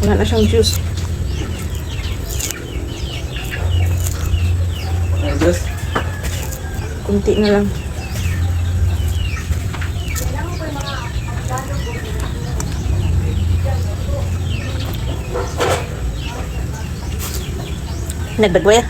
Wala na siyang juice. Juice? Kunti na lang. Nagbagwaya.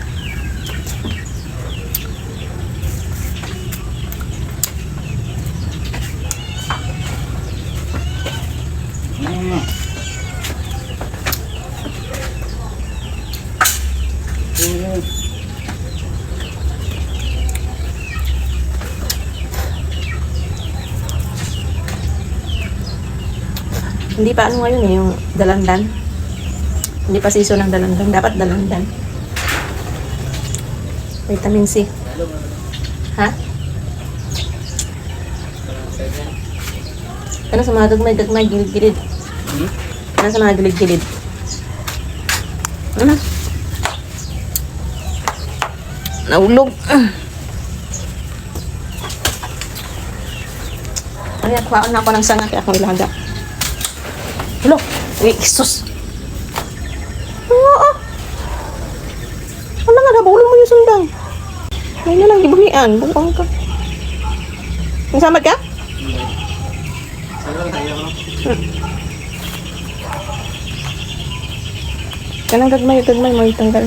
Hindi pa ano ngayon yung dalandan. Hindi pa season ng dalandan. Dapat dalandan. Vitamin C. Ha? Ano sa mga gagmay, gilid-gilid? Ano sa mga gilid-gilid? Ano? Naulog. Ay, kuhaan na ako ng sanga kaya akong ilaga. Hello? Uy, isus. Oo. Wala nga, nabulong mo yung sundang. Ngayon na lang, ibuhian. Bukang ka. Nasamad ka? Kanang gagmay, may tanggal.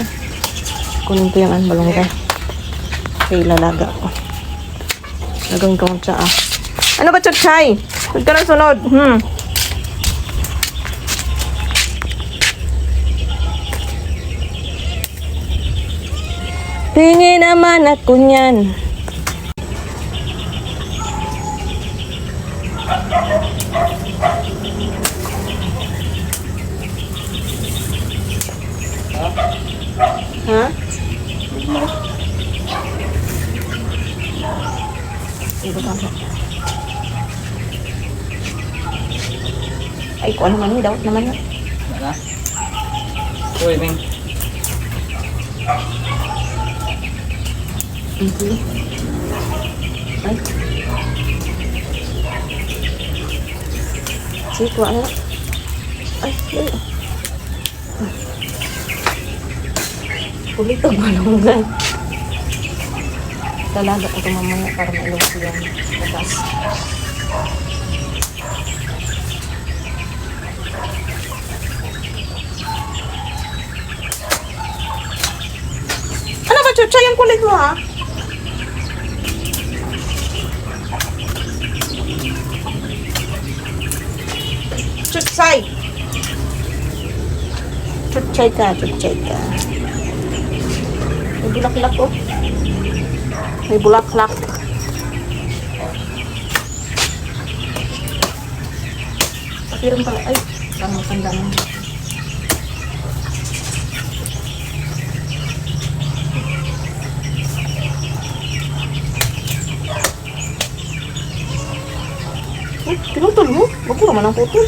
Kunin ko yung balonggay. Kaya ilalaga ko. Lagawin ko ng tsaa. Ano ba, Chuchay? Huwag ka na sunod. Tingin naman ako niyan. Ha? Ibu ka. Ay, kung ano man yun, dapat naman yun. Wala. Uy, Ming. Ay. Sige, kuha na. Ay, dali. Kulit ang malunggay. Talaga ko ito mamaya para mailog yung bukas. Ano ba, Chucha? Yung kulit mo, ha? Chuchay! Chuchay ka, Chuchay ka. May bulaklak, oh. May bulaklak. Pakiram pala. Ay, parang matanda naman. Pinutol mo? Wag ko naman ang putol.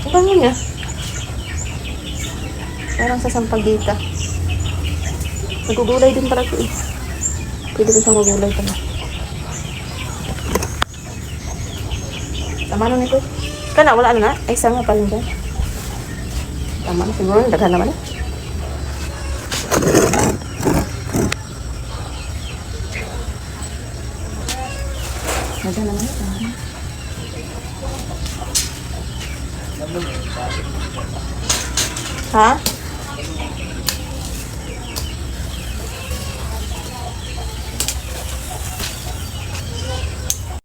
Ang bango niya. Parang sa sampagita. Nagugulay din pala ito eh. Pwede ko siyang magulay pala. Tama na nito. Kana, wala na. Ay, sama pa rin dyan. Tama na. Siguro, daghan naman eh. Daghan naman eh. Ha?